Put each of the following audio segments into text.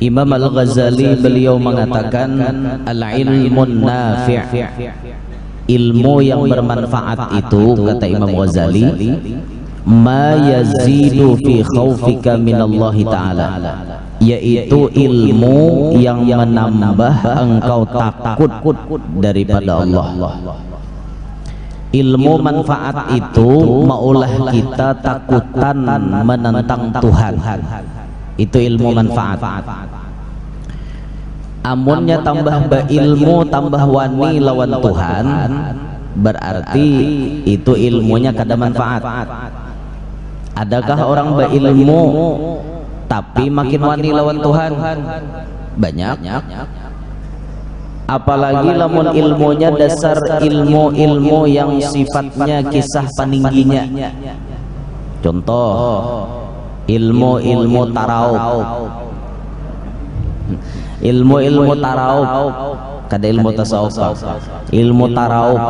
Imam Al-Ghazali beliau mengatakan al-ilmun nafi', ilmu yang bermanfaat itu kata Imam Ghazali, ma yazidu fi khaufika minallahi ta'ala, yaitu ilmu yang menambah engkau takut daripada Allah. Ilmu manfaat itu maulah kita takutan menentang Tuhan, itu ilmu manfaat. Amunnya tambah ilmu tambah wani lawan Tuhan, berarti itu ilmunya kada manfaat. Adakah orang berilmu tapi makin wani lawan Tuhan? Banyak. Apalagi lamun ilmunya dasar ilmu-ilmu yang sifatnya kisah paningginya. Contoh ilmu taraub, ilmu taraub, kada ilmu tasawuf, ilmu taraub.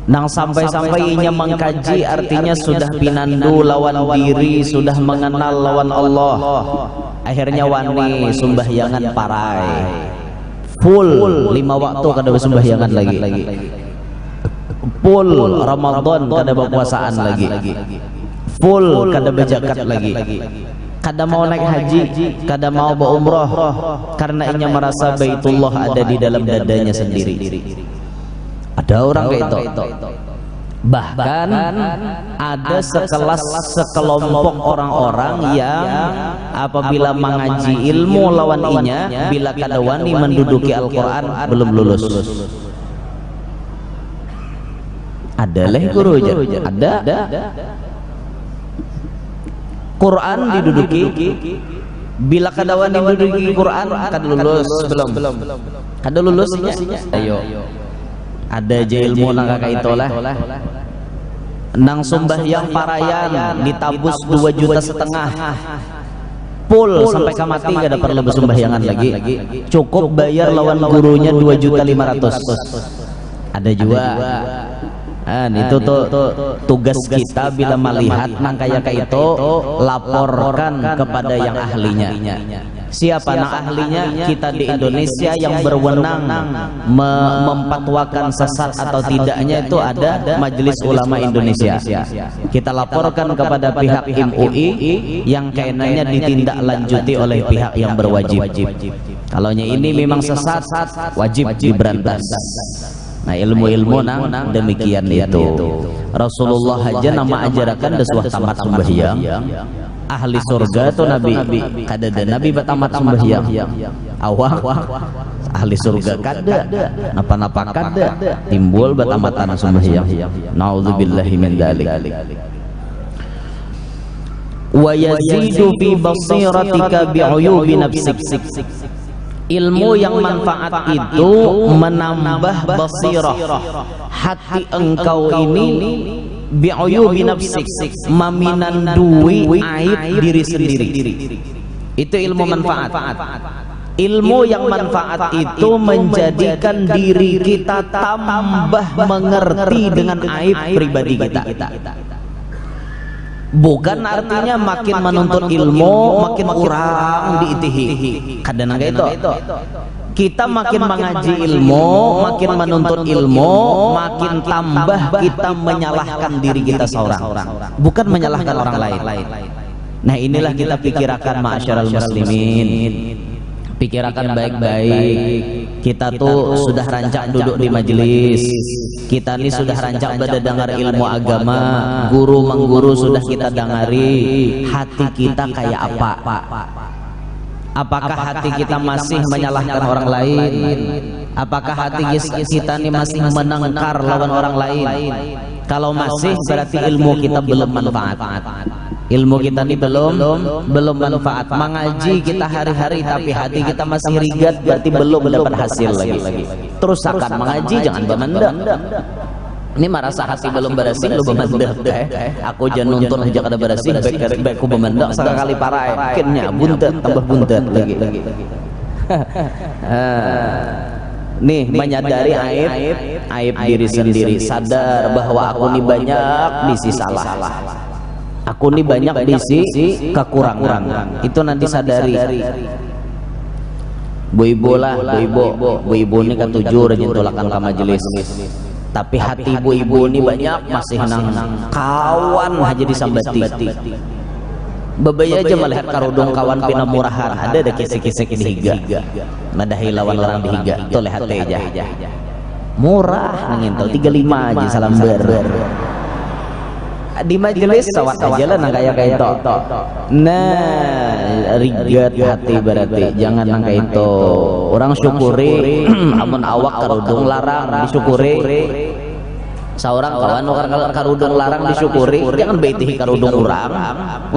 Nang sampai-sampai inya mengkaji, artinya sudah pinandu lawan diri, sudah mengenal lawan Allah. Akhirnya wani sembahyangan parai, full 5 waktu kada bersembahyangan lagi, full Ramadan kada berpuasaan lagi, full kada berzakat lagi, kada mau naik haji, kada mau berumrah, karena inya merasa Baitullah ada di dalam dadanya sendiri. Ada orang kayak itu. Bahkan ada sekelompok orang-orang yang apabila mengaji ilmu lawan inya, bila kada wani menduduki Al-Quran belum lulus. Ada leh guru aja. Ada. Quran diduduki, bila kada wani menduduki Quran kada lulus, belum. Kada lulus inya. Ayo. Ada aja ilmu nang kakak itulah. Nang sembahyang parayan ditabus 2,5 juta, full sampai kamati kada perlu bersembahyangan lagi, cukup bayar lawan gurunya 2,5 juta. Ada juga. Itu tuh tugas kita bila melihat nang kayak itu, laporkan kepada yang ahlinya. Siapa nang ahlinya? Kita di Indonesia yang berwenang memfatwakan sesat atau tidaknya itu ada Majelis Ulama Indonesia. Kita laporkan kepada pihak MUI yang kayaknya ditindaklanjuti oleh pihak yang berwajib. Kalaunya ini memang sesat, wajib diberantas. Nah, ilmu-ilmu nang demikian itu. Rasulullah aja nama ajarakan deswah tamat sembahyang. Ahli surga tuh Nabi, kada ada Nabi batamat sembahyang. Awak ahli surga kada, napa-napa kada, timbul batamatan sembahyang. Nauzubillahi min dzalik. Wa yazidu fi basiratika bi'uyubi nafsik. Ilmu yang manfaat itu menambah basirah hati engkau ini, bi'uyubi nafsik, meminandui aib diri sendiri. Itu ilmu manfaat. Ilmu yang manfaat itu menjadikan diri kita tambah mengerti dengan aib pribadi kita. Bukan artinya makin menuntut ilmu makin kurang diitihi. Kadang itu kita makin mengaji ilmu, makin menuntut ilmu, makin tambah kita menyalahkan diri kita seorang, bukan menyalahkan orang lain. Nah, inilah kita pikirkan ma'asyiral muslimin. Pikirkan baik-baik. Kita tuh sudah rancak duduk di majelis, kita ini sudah rancak berdengar ilmu agama, guru mengguru sudah kita dengari. Hati kita kayak apa? Apakah hati kita masih menyalahkan orang lain? Apakah hati kita ini masih menengkar lawan orang lain? Kalau masih, berarti ilmu kita belum manfaat. Ilmu kita ini belum manfaat. Mengaji kita hari-hari tapi hati kita masih rigat, berarti belum dapat hasil lagi. Terus akan mengaji, jangan bermendam. Ini merasa hati belum bersih, lu bermendam. Aku jangan nuntun aja kada bersih, baik ku bermendam sekali parah. Akhirnya buntet tambah buntet lagi. Nih, menyadari aib diri sendiri, sadar bahwa aku ini banyak misi salah. Aku ini banyak bisi kekurangan. Itu nanti sadari. Bu-ibu lah, bu-ibu ini ketujuh rajin tolakan ke majelis. Tapi hati ibu-ibu ini banyak masih nang kawan aja disambati. Bebaya aja melihat karudung kawan pina murahan, ada kisik-kisik di higa. Madahi lawan orang di higa, itu lihat aja. Murah nangin tuh 35 aja salam ber. Di majelis sawat aja lah nang kayak itu. Nah, rigat hati berarti jangan nang kayak itu. Orang syukuri amun awak karudung larang disyukuri. Seorang kawan karudung larang disyukuri, jangan beitihi karudung orang.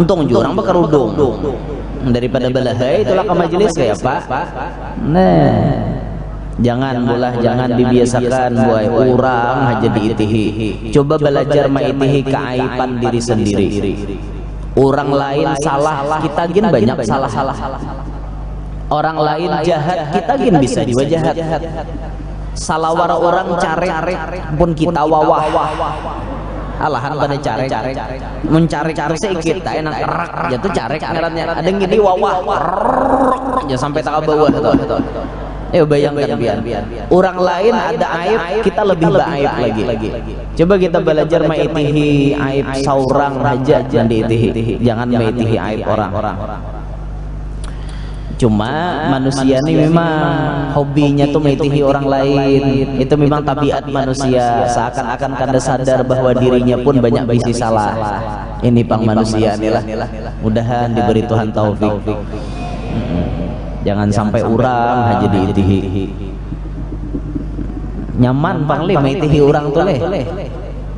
Untung jurang ba karudung. Daripada balahai itulah ke majelis kayak Pak. Nah, jangan dibiasakan buat orang aja diitihi. Coba belajar maitihi keaiban diri sendiri. Orang lain salah, kita gin banyak salah. Orang lain jahat, kita gin bisa juga jahat. Salawara orang care pun kita wawah. Alahan pada care mencari sedikit tak enak kerak jatuh care ngarannya. Ada yang gini wawah ya sampai tak ke bawah tuh. Bayangkan biar orang lain ada aib, kita lebih baik lagi. Coba kita belajar maitihi aib saurang aja, jangan diitihi, jangan maitihi aib orang. Cuma manusia ini memang hobinya tuh maitihi orang lain. Itu memang tabiat manusia. Seakan-akan kada sadar bahwa dirinya pun banyak bisi salah. Ini pang manusia inilah. Mudahan diberi Tuhan taufik. Jangan sampai orang aja diitihi. Nyaman pang le maitihi orang tuh le.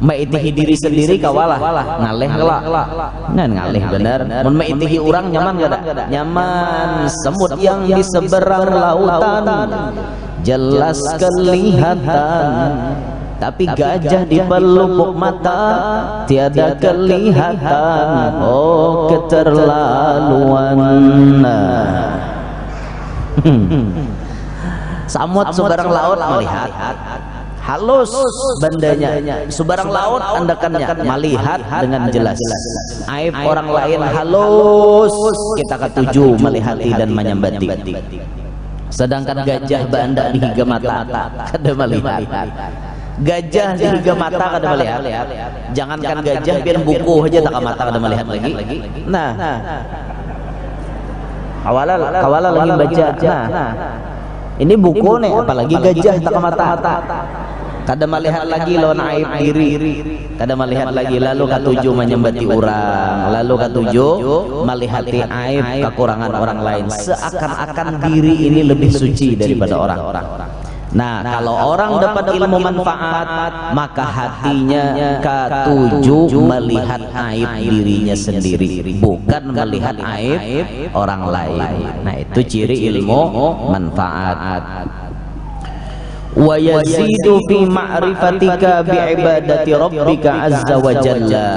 Maitihi diri sendiri kawalah ngaleh kelak. Nah ngaleh bener. Mun maitihi orang nyaman gak ada? Nyaman. Semut yang di seberang lautan jelas kelihatan, tapi gajah di pelupuk mata tiada kelihatan. Oh keterlaluan. Samut seberang laut melihat halus bandanya, seberang laut andakannya melihat dengan jelas. Aib orang lain halus, kita ketujuh melihati dan menyambati. Sedangkan gajah banda di higa mata kada melihat. Gajah di higa mata kada melihat. Jangankan gajah, biar buku aja tak mata kada melihat lagi. Nah, kawala lagi baca. Nah, ini buku nih, apalagi gajah tak mata. Kada melihat lagi lawan aib diri, kada melihat lagi. Lalu katujuh menyembati orang, lalu katujuh melihati aib kekurangan orang lain, seakan-akan diri ini lebih suci daripada orang. Nah, kalau orang dapat ilmu manfaat, maka hatinya katujuh melihat aib dirinya sendiri, bukan melihat aib orang lain. Nah, itu ciri ilmu manfaat. Wa yazidu fi ma'rifatika bi'ibadati rabbika azza wa jalla.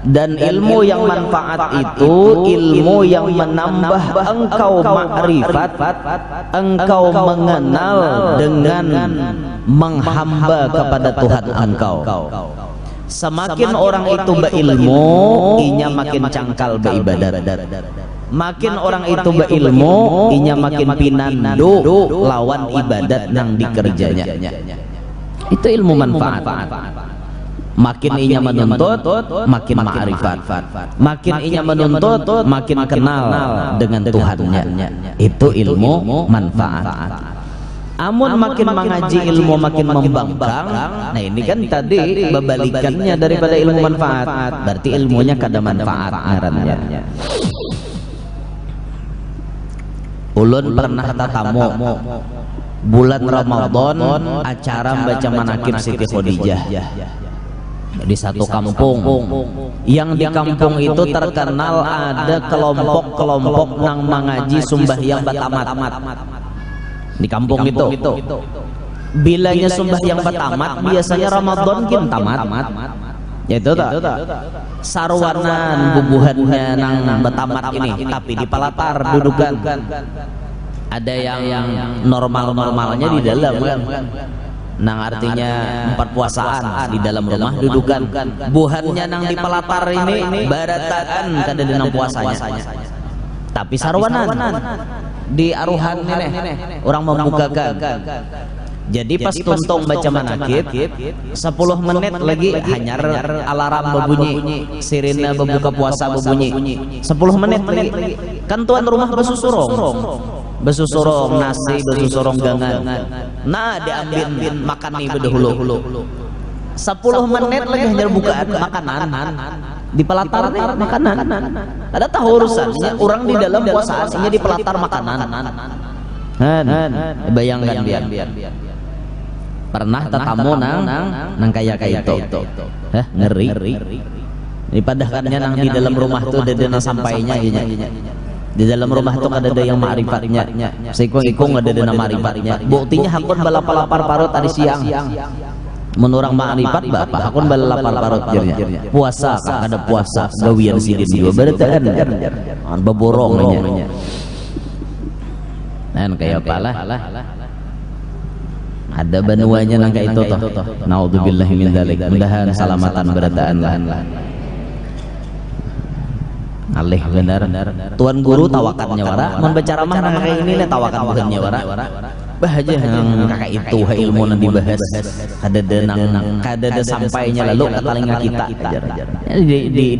Dan ilmu yang manfaat itu ilmu yang menambah engkau ma'rifat, engkau mengenal dengan menghamba kepada Tuhan engkau. Semakin orang itu berilmu, inya makin cangkal beribadat. Makin orang itu berilmu, inya makin pinandu lawan ibadat nang dikerjanya. Itu ilmu manfaat. Makin inya menuntut, makin ma'rifat. Makin inya menuntut, makin kenal dengan Tuhannya. Itu ilmu manfaat. Amun makin mengaji ilmu makin membangkang. Nah ini kan tadi berbalikannya daripada ilmu manfaat. Berarti ilmunya kada manfaat ngarannya. Ulun pernah tatamu bulan Ramadan acara baca manakib Siti Khadijah di satu kampung. Yang di kampung itu terkenal ada kelompok-kelompok nang mengaji sembahyang batamat. Di kampung itu bilanya sembahyang batamat biasanya Ramadan kin tamat. Yaitu tak sarwanan bubuhannya nang betamat ini, tapi di palatar dudukan. Ada yang normal-normalnya di dalam kan. nang artinya 4 puasaan di dalam rumah dudukan buhannya nang di pelatar ini barataan kada denang puasanya, tapi sarwanan di aruhan ini orang membukakan. Jadi pas tuntung baca manakib 10 menit lagi hanyar alarm berbunyi, sirine berbuka puasa berbunyi 10 menit lagi kan tuan rumah besusurong nasi, besusurong gangan, nah diambil makan nih berdahulu 10 menit lagi hanyar bukaan makanan di pelatar nih makanan ada tahu urusannya orang di dalam puasa aslinya di pelatar makanan bayangkan biar pernah tetamu nang kayak itu ngeri di padahannya nang di dalam rumah tuh ada sampainya di dalam rumah tuh ada yang ma'rifatnya seikung ada dana ma'rifatnya buktinya hakun balapar parut tadi siang menurang ma'rifat bapak hakun balapar parut jirnya puasa kan ada puasa gawian sidin juga berataan beborongnya dan kayak apalah ada banuanya nangka itu toh. Naudzubillahi min dzalik. Mudahan salamatan berataan lah. Alih benar. Tuan guru tawakannya wara, mun baca ramah nang kayak ini tawakan bukannya wara. Bahaja nang kakak itu ilmu nang dibahas. Kada ada sampainya lalu ke telinga kita.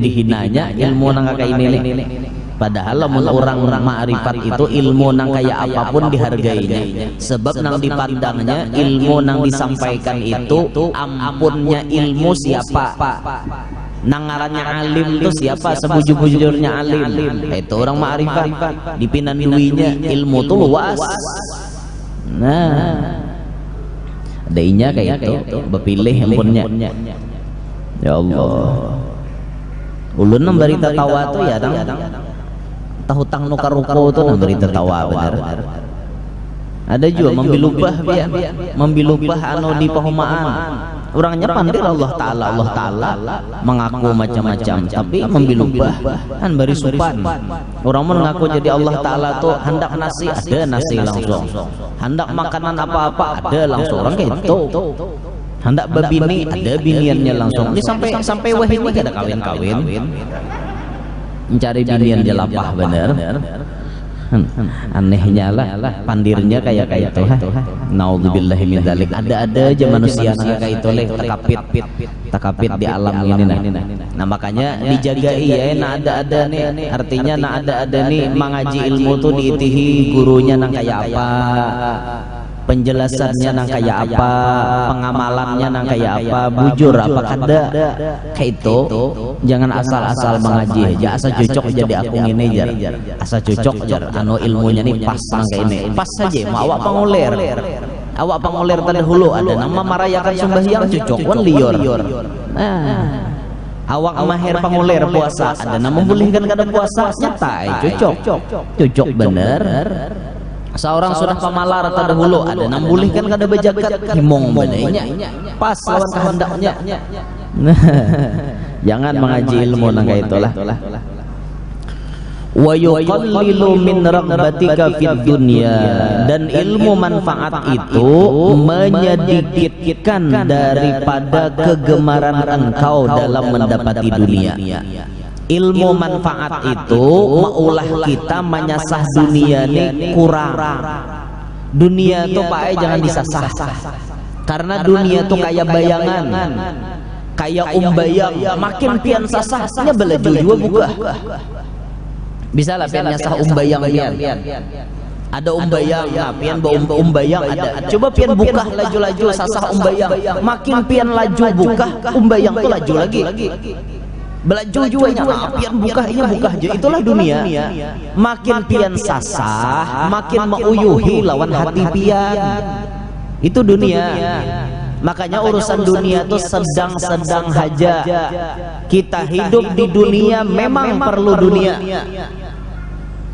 Dihinanya ilmu nang kakak ini. Padahal lamun orang ma'rifat itu ilmu nang kayak apapun dihargainya, sebab nang dipandangnya ilmu nang disampaikan itu ampunnya ilmu siapa, nang ngarannya alim itu siapa, sebujur-bujurnya alim itu orang ma'rifat dipinan duinya ilmu tuh luas. Nah adainya kayak itu bepilih ampunnya ya Allah. Ulun memberita tawa tuh ya hutang nukar ruko itu memberi tertawa benar. Ada juga membilubah anu di pahumaan. Orangnya pandir Allah Ta'ala mengaku macam-macam, tapi membilubah kan bari supan. Orang mengaku jadi Allah Ta'ala tuh hendak nasi ada nasi langsung, hendak makanan apa-apa ada langsung. Orang kayak itu hendak babini ada biniannya langsung. Ini sampai wah ini ada kawin mencari binian jelapah bener. Anehnya lah pandirnya kayak itu. Naudzubillahi min dzalik. Ada aja manusia kayak itu takapit di alam ini nah makanya dijagai ya ada nih, artinya ada nih mengaji ilmu tuh diitihi gurunya nang kayak apa, penjelasannya nang kayak apa, pengamalannya nang kayak apa, bujur apa kada kayak itu. Jangan asal-asal mengaji aja, asal cocok jadi aku ini jar, asal cocok jar anu ilmunya nih pas nang kayak ini pas saja. Mau awak pangulir terdahulu ada nama merayakan sembahyang cocok wan lior. Awak mahir pangulir puasa ada nama membolehkan kada puasa nyata cocok bener. Seorang sudah pamalar terdahulu ada nambulihkan kada bejagat himong benenya pas lawan kehendaknya. Jangan mengaji ilmu nang kayak itulah. Wa yuqallilu min ragbatika fid dunya, dan ilmu manfaat itu menyedikitkan daripada kegemaran engkau dalam mendapati dunia. Ilmu manfaat itu maulah kita menyasah dunia ini kurang. Dunia tuh Pak jangan disasah, karena dunia tuh kayak bayangan, kayak bayang. Makin pian sasahnya belaju juga buka. Bisa lah pian nyasah bayang pian. Ada bayang, nah pian bayang ada. Coba pian buka laju-laju sasah bayang. Makin pian laju buka bayang tuh laju lagi. Belaju juanya pian buka aja. Itulah dunia. Makin pian sasah makin meuyuhi lawan hati pian. Itu dunia. Makanya urusan dunia itu sedang-sedang haja. Kita hidup di dunia memang perlu dunia.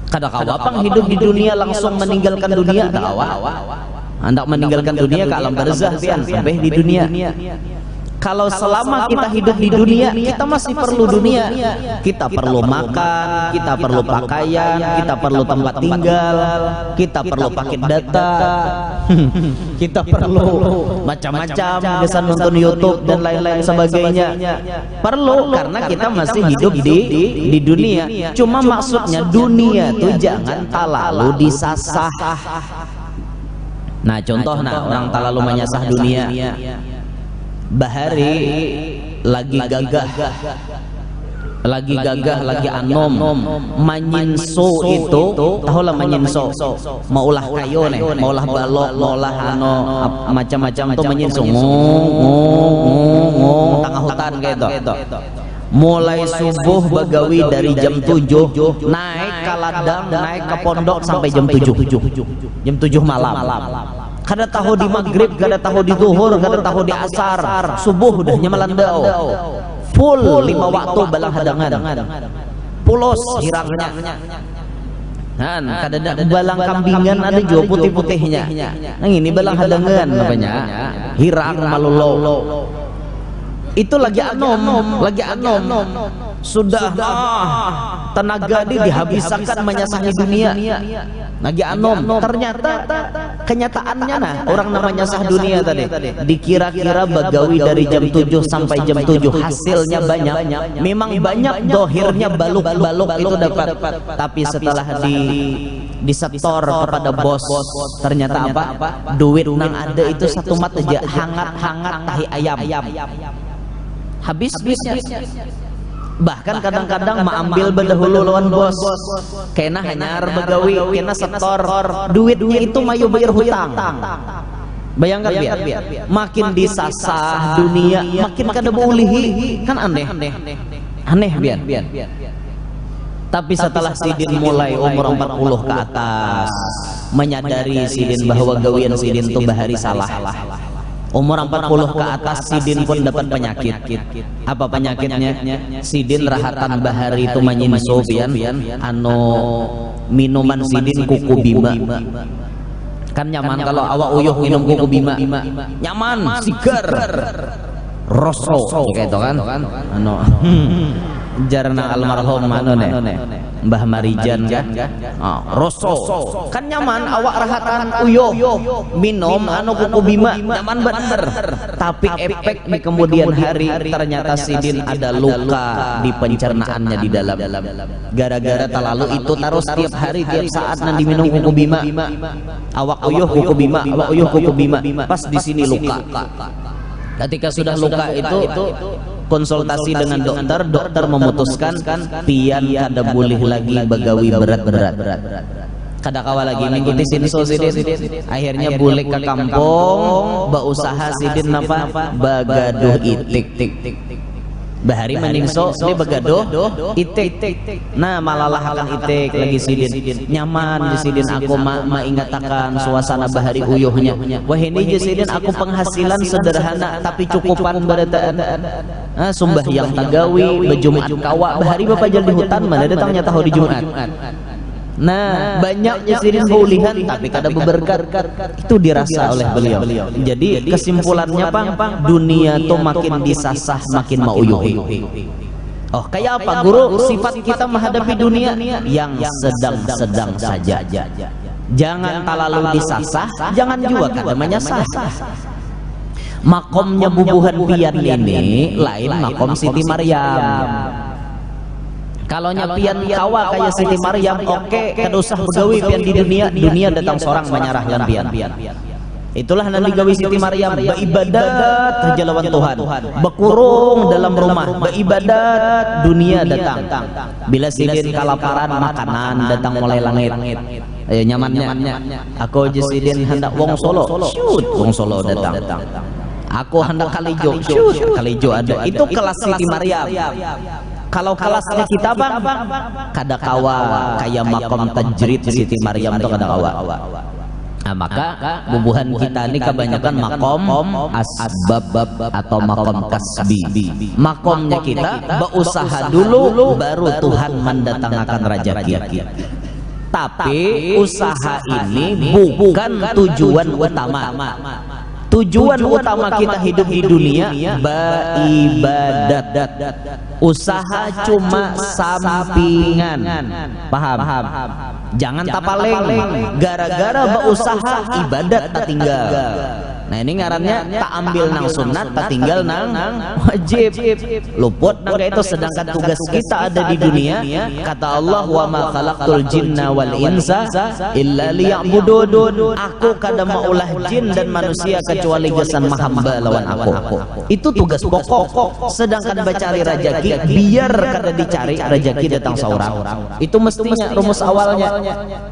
Kadang-kadang hidup di dunia langsung meninggalkan dunia. Hendak meninggalkan dunia ke alam barzah pian sampai di dunia. Kalau selama kita hidup di dunia, kita masih perlu dunia. Kita perlu makan, kita perlu pakaian, kita perlu tempat tinggal, kita perlu paket data, kita perlu macam-macam, bisa nonton YouTube dan lain-lain sebagainya. Perlu, karena kita masih hidup di dunia. Cuma maksudnya dunia tuh jangan terlalu disasah. Nah, contoh orang terlalu menyasah dunia. Bahari lagi gagah, lagi anom, manyinso itu, tahulah manyinso, mau ulah kayu nih, mau ulah balok, mau ulah macam-macam tuh manyinso, ngong, tengah hutan kayak itu. Mulai subuh begawi dari jam 7 naik ke ladang, naik ke pondok sampai jam 7 malam. Kada tahu di maghrib, kada tahu di zuhur, kada tahu di asar, subuh udah nyemelandau. Full 5 waktu balang hadangan. Pulos hirangnya. Kan kada balang kambingan ada juga putih-putihnya. Nah ini balang hadangan namanya. Hirang malolo. Itu lagi anom. Sudah tenaga dihabiskan menyasahi dunia. Lagi anom. Ternyata kenyataannya orang namanya sah dunia tadi. Dikira-kira begawi dari jam 7 sampai jam 7, hasilnya banyak. Memang banyak dohirnya baluk-baluk itu dapat. Tapi setelah disetor kepada bos, ternyata apa? Duit nang ada itu satu mat aja hangat-hangat tahi ayam. Habis-habisnya. Bahkan kadang-kadang ambil berdahulu lawan bos, kena hanyar begawi, kena setor, duitnya itu mayu bayar hutang. Bayangkan biar makin disasah dunia, makin kada boleh, kan aneh biar. Tapi setelah Sidin mulai umur 40 ke atas, menyadari Sidin bahwa gawian Sidin itu bahari salah. Umur 40 ke atas Sidin pun dapat penyakit. Apa penyakitnya? Sidin rahatan bahari itu manyinso pian, minuman Sidin kuku bima. Kan nyaman kalau awak uyuh minum kuku bima. Nyaman, segar. Rosro kayak itu kan. Jarna almarhum Mbah Marijan kan. Roso kan nyaman, awak rahatan uyuh minum kuku bima, nyaman bener. Tapi efek di kemudian hari ternyata Sidin ada luka di pencernaannya di dalam. Gara-gara terlalu itu taruh setiap hari, tiap saat nanti minum kuku bima. Awak uyuh kuku bima, awak uyuh kuku bima. Pas di sini luka. Ketika sudah luka itu konsultasi dengan dokter memutuskan pian kada boleh lagi begawi berat-berat. Kada kawa lagi mengikuti sinso Sidin. Akhirnya boleh ke kampung, berusaha Sidin apa? Bagaduh itik. Bahari meningso ini begaduh itik. Nah malalah akan itik lagi Sidin. Nyaman di Sidin aku mengatakan suasana bahari uyuhnya. Wah ini je Sidin aku penghasilan sederhana tapi cukupan berataan. Sumbah yang tagawi bejumat kawa bahari bapak jadi hutan mana datangnya tahu di Jumat. Nah banyaknya Sidin baulihan tapi kada beberkat, itu dirasa oleh beliau. Jadi kesimpulannya pang dunia tuh makin disasah makin mau uyuhi. Oh kayak apa guru? Sifat kita menghadapi dunia yang sedang-sedang saja. Jangan terlalu disasah, jangan juga kada menyasah. Makomnya bubuhan pian ini lain makom Siti Maryam. Kalau nyapian kawa kayak Siti Maryam, oke, kada usah begawi pian di dunia datang seorang menyarah pian. Itulah nanti gawi Siti Maryam, beribadat saja lawan Tuhan, berkurung dalam rumah, beribadat, dunia datang. Bila Sidin kelaparan makanan datang mulai langit. Ayo nyamannya. Aku aja Sidin hendak wong Solo, shoot, wong Solo datang. Aku hendak Kalijo, shoot, Kalijo ada. Itu kelas Siti Maryam. Kalau kelasnya kita bang, kada kawa kayak makom tajrid Siti Maryam itu kada kawa. Nah, maka bubuhan kita ini kebanyakan makom asbab atau makom kasbi. Makomnya kita berusaha dulu baru Tuhan mendatangkan rezeki. Tapi usaha ini bukan tujuan utama. tujuan utama kita hidup di dunia beribadat. Usaha cuma sampingan. Paham? Jangan tapaleng. Gara-gara berusaha ibadat tak tinggal. Nah ini ngarannya tak ambil nang sunat, tak tinggal nang wajib. Luput nang itu, sedangkan tugas kita ada di dunia. Kata Allah, wa ma khalaqtul jinna wal insa illa liya'budun. Aku kada maulah jin dan manusia kecuali gesan mahamba lawan aku. Itu tugas pokok. Sedangkan mencari rezeki biar kada dicari rezeki datang seorang. Itu mestinya rumus awalnya.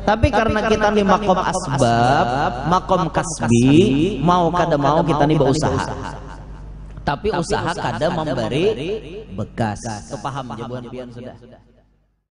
Tapi karena kita nih makom asbab, makom kasbi, mau kada mau kita nih berusaha. Tapi usaha kada memberi bekas. Kepaham jawaban pian sudah.